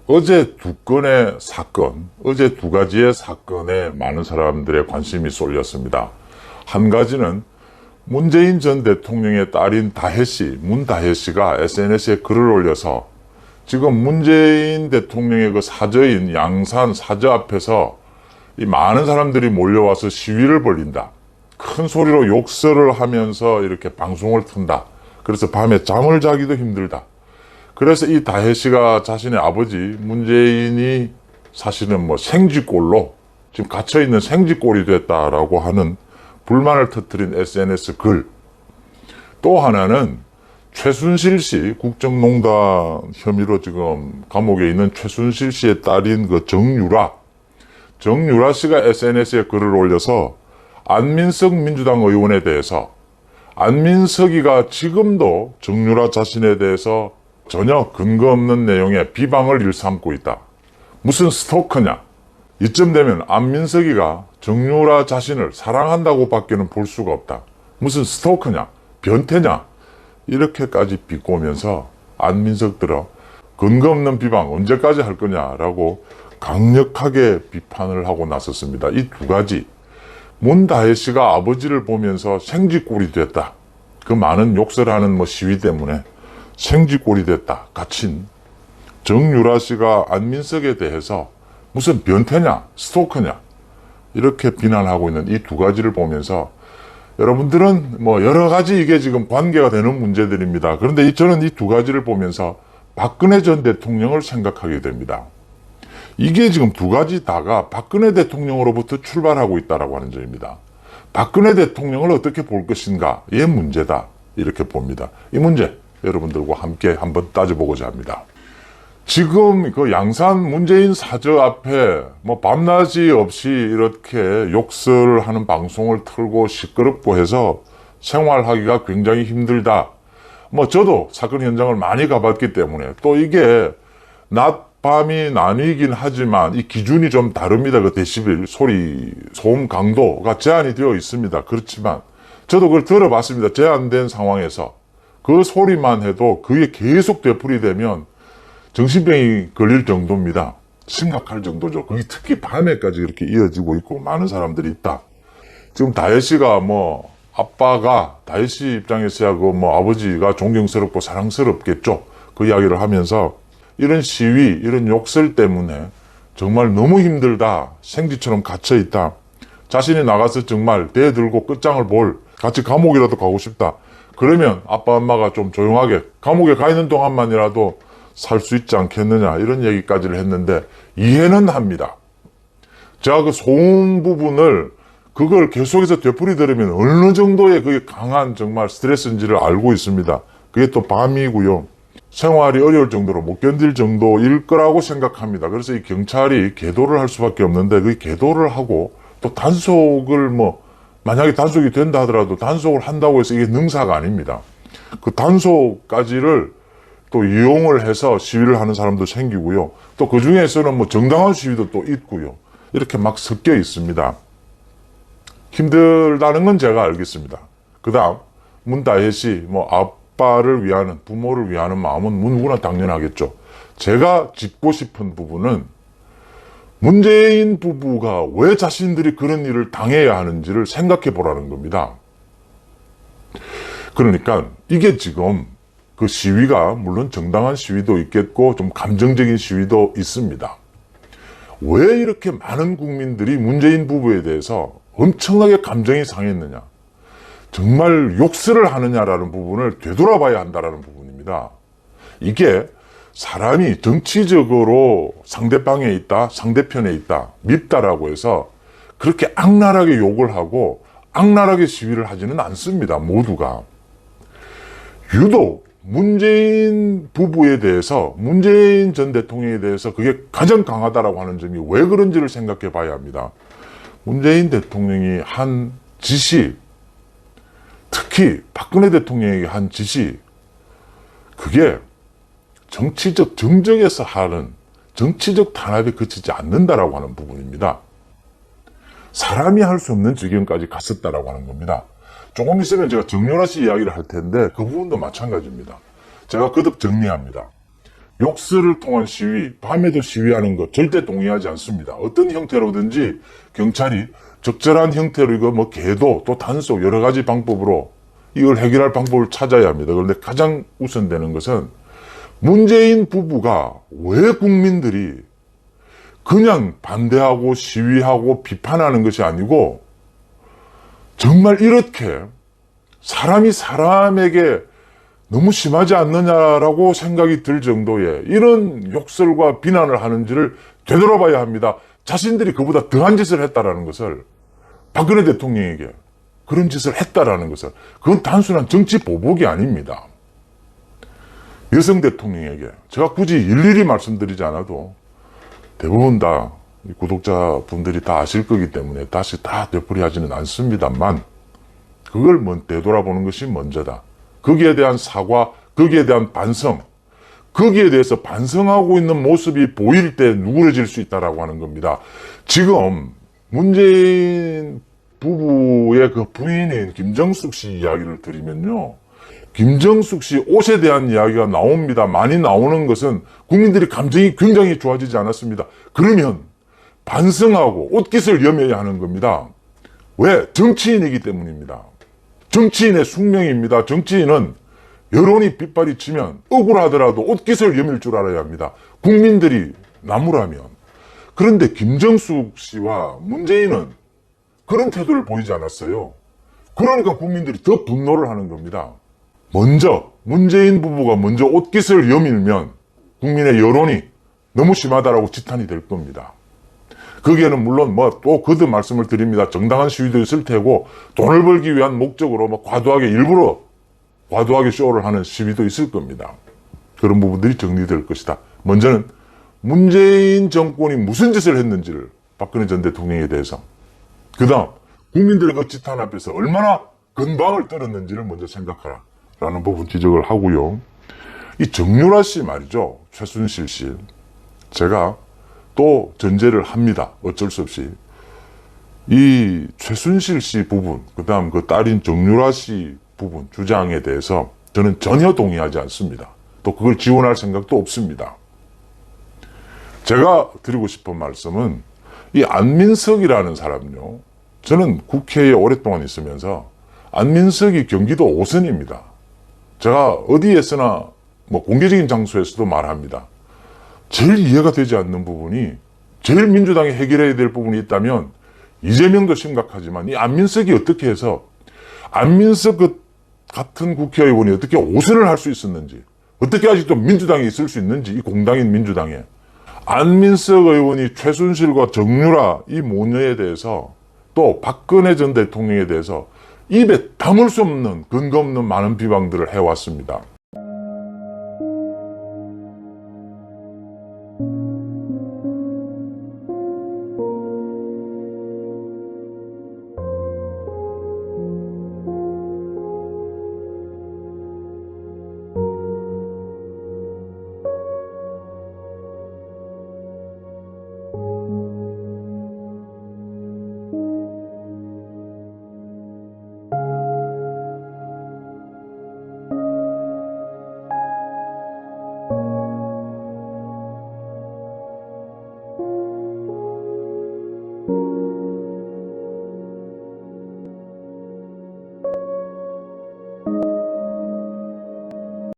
어제 두 건의 사건, 어제 두 가지의 사건에 많은 사람들의 관심이 쏠렸습니다. 한 가지는 문재인 전 대통령의 딸인 다혜 씨, 문다혜 씨가 SNS에 글을 올려서 지금 문재인 대통령의 그 사저인 양산 사저 앞에서 이 많은 사람들이 몰려와서 시위를 벌린다. 큰 소리로 욕설을 하면서 이렇게 방송을 튼다. 그래서 밤에 잠을 자기도 힘들다. 그래서 이 다혜 씨가 자신의 아버지 문재인이 사실은 뭐 생쥐꼴로 지금 갇혀있는 생쥐꼴이 됐다라고 하는 불만을 터뜨린 SNS 글. 또 하나는 최순실 씨, 국정농단 혐의로 지금 감옥에 있는 최순실 씨의 딸인 그 정유라 씨가 SNS에 글을 올려서 안민석 민주당 의원에 대해서 안민석이가 지금도 정유라 자신에 대해서 전혀 근거 없는 내용의 비방을 일삼고 있다. 무슨 스토커냐? 이쯤 되면 안민석이가 정유라 자신을 사랑한다고 밖에는 볼 수가 없다. 무슨 스토커냐? 변태냐? 이렇게까지 비꼬면서 안민석 들어 근거 없는 비방 언제까지 할 거냐라고 강력하게 비판을 하고 나섰습니다. 이 두 가지. 문다혜 씨가 아버지를 보면서 생쥐꼴이 됐다. 그 많은 욕설하는 뭐 시위 때문에 생쥐꼴이 됐다. 갇힌 정유라 씨가 안민석에 대해서 무슨 변태냐, 스토커냐 이렇게 비난하고 있는 이 두 가지를 보면서 여러분들은 뭐 여러 가지 이게 지금 관계가 되는 문제들입니다. 그런데 저는 이 두 가지를 보면서 박근혜 전 대통령을 생각하게 됩니다. 이게 지금 두 가지 다가 박근혜 대통령으로부터 출발하고 있다라고 하는 점입니다. 박근혜 대통령을 어떻게 볼 것인가의 문제다. 이렇게 봅니다. 이 문제 여러분들과 함께 한번 따져보고자 합니다. 지금 그 양산 문재인 사저 앞에 뭐 밤낮이 없이 이렇게 욕설하는 방송을 틀고 시끄럽고 해서 생활하기가 굉장히 힘들다. 뭐 저도 사건 현장을 많이 가봤기 때문에 또 이게 낮 밤이 나뉘긴 하지만 이 기준이 좀 다릅니다. 그 데시벨 소리 소음 강도가 제한이 되어 있습니다. 그렇지만 저도 그걸 들어봤습니다. 제한된 상황에서 그 소리만 해도 그게 계속 되풀이되면 정신병이 걸릴 정도입니다. 심각할 정도죠. 그게 특히 밤에까지 이렇게 이어지고 있고 많은 사람들이 있다. 지금 다혜 씨가 뭐 아빠가 다혜 씨 입장에서야 그 뭐 아버지가 존경스럽고 사랑스럽겠죠. 그 이야기를 하면서 이런 시위, 이런 욕설 때문에 정말 너무 힘들다. 생쥐처럼 갇혀있다. 자신이 나가서 정말 대 들고 끝장을 볼, 같이 감옥이라도 가고 싶다. 그러면 아빠 엄마가 좀 조용하게 감옥에 가 있는 동안만이라도 살 수 있지 않겠느냐 이런 얘기까지를 했는데 이해는 합니다. 제가 그 소음 부분을 그걸 계속해서 되풀이 들으면 어느 정도의 그게 강한 정말 스트레스인지를 알고 있습니다. 그게 또 밤이고요. 생활이 어려울 정도로 못 견딜 정도일 거라고 생각합니다. 그래서 이 경찰이 계도를 할 수밖에 없는데 그 계도를 하고 또 단속을 뭐 만약에 단속이 된다 하더라도 단속을 한다고 해서 이게 능사가 아닙니다. 그 단속까지를 또 이용을 해서 시위를 하는 사람도 생기고요. 또 그 중에서는 뭐 정당한 시위도 또 있고요. 이렇게 막 섞여 있습니다. 힘들다는 건 제가 알겠습니다. 그 다음 문다혜 씨 뭐 아빠를 위하는 부모를 위하는 마음은 누구나 당연하겠죠. 제가 짚고 싶은 부분은 문재인 부부가 왜 자신들이 그런 일을 당해야 하는지를 생각해 보라는 겁니다. 그러니까 이게 지금 그 시위가 물론 정당한 시위도 있겠고 좀 감정적인 시위도 있습니다. 왜 이렇게 많은 국민들이 문재인 부부에 대해서 엄청나게 감정이 상했느냐. 정말 욕설을 하느냐라는 부분을 되돌아봐야 한다는 부분입니다. 이게 사람이 정치적으로 상대방에 있다, 상대편에 있다, 밉다라고 해서 그렇게 악랄하게 욕을 하고 악랄하게 시위를 하지는 않습니다. 모두가. 유독 문재인 부부에 대해서 문재인 전 대통령에 대해서 그게 가장 강하다라고 하는 점이 왜 그런지를 생각해 봐야 합니다. 문재인 대통령이 한 지시, 특히 박근혜 대통령에게 한 지시, 그게 정치적 정적에서 하는 정치적 탄압에 그치지 않는다라고 하는 부분입니다. 사람이 할 수 없는 지경까지 갔었다라고 하는 겁니다. 조금 있으면 제가 정유라 씨 이야기를 할 텐데 그 부분도 마찬가지입니다. 제가 거듭 정리합니다. 욕설을 통한 시위, 밤에도 시위하는 것 절대 동의하지 않습니다. 어떤 형태로든지 경찰이 적절한 형태로 이거 뭐 계도 또 단속 여러 가지 방법으로 이걸 해결할 방법을 찾아야 합니다. 그런데 가장 우선되는 것은 문재인 부부가 왜 국민들이 그냥 반대하고 시위하고 비판하는 것이 아니고 정말 이렇게 사람이 사람에게 너무 심하지 않느냐라고 생각이 들 정도의 이런 욕설과 비난을 하는지를 되돌아봐야 합니다. 자신들이 그보다 더한 짓을 했다라는 것을 박근혜 대통령에게 그런 짓을 했다라는 것을 그건 단순한 정치 보복이 아닙니다. 여성 대통령에게 제가 굳이 일일이 말씀드리지 않아도 대부분 다 구독자분들이 다 아실 거기 때문에 다시 다 되풀이하지는 않습니다만 그걸 되돌아보는 것이 먼저다. 거기에 대한 사과, 거기에 대한 반성, 거기에 대해서 반성하고 있는 모습이 보일 때 누그러질 수 있다라고 하는 겁니다. 지금 문재인 부부의 그 부인인 김정숙 씨 이야기를 드리면요. 김정숙 씨 옷에 대한 이야기가 나옵니다. 많이 나오는 것은 국민들이 감정이 굉장히 좋아지지 않았습니다. 그러면 반성하고 옷깃을 여며야 하는 겁니다. 왜? 정치인이기 때문입니다. 정치인의 숙명입니다. 정치인은 여론이 빗발이 치면 억울하더라도 옷깃을 여밀 줄 알아야 합니다. 국민들이 나무라면. 그런데 김정숙 씨와 문재인은 그런 태도를 보이지 않았어요. 그러니까 국민들이 더 분노를 하는 겁니다. 먼저 문재인 부부가 먼저 옷깃을 여밀면 국민의 여론이 너무 심하다라고 지탄이 될 겁니다. 거기에는 물론 또 거듭 말씀을 드립니다. 정당한 시위도 있을 테고 돈을 벌기 위한 목적으로 과도하게 일부러 과도하게 쇼를 하는 시위도 있을 겁니다. 그런 부분들이 정리될 것이다. 먼저는 문재인 정권이 무슨 짓을 했는지를 박근혜 전 대통령에 대해서 그 다음 국민들의 그 지탄 앞에서 얼마나 건방을 떨었는지를 먼저 생각하라 라는 부분 지적을 하고요. 이 정유라 씨 말이죠. 최순실 씨. 제가 또 전제를 합니다. 어쩔 수 없이. 이 최순실 씨 부분, 그 다음 그 딸인 정유라 씨 부분, 주장에 대해서 저는 전혀 동의하지 않습니다. 또 그걸 지원할 생각도 없습니다. 제가 드리고 싶은 말씀은 이 안민석이라는 사람요. 저는 국회에 오랫동안 있으면서 안민석이 경기도 오선입니다. 제가 어디에서나 공개적인 장소에서도 말합니다. 제일 이해가 되지 않는 부분이 제일 민주당이 해결해야 될 부분이 있다면 이재명도 심각하지만 이 안민석이 어떻게 해서 안민석 같은 국회의원이 어떻게 오선을 할 수 있었는지 어떻게 아직도 민주당에 있을 수 있는지 이 공당인 민주당에 안민석 의원이 최순실과 정유라 이 모녀에 대해서 또 박근혜 전 대통령에 대해서 입에 담을 수 없는 근거 없는 많은 비방들을 해왔습니다.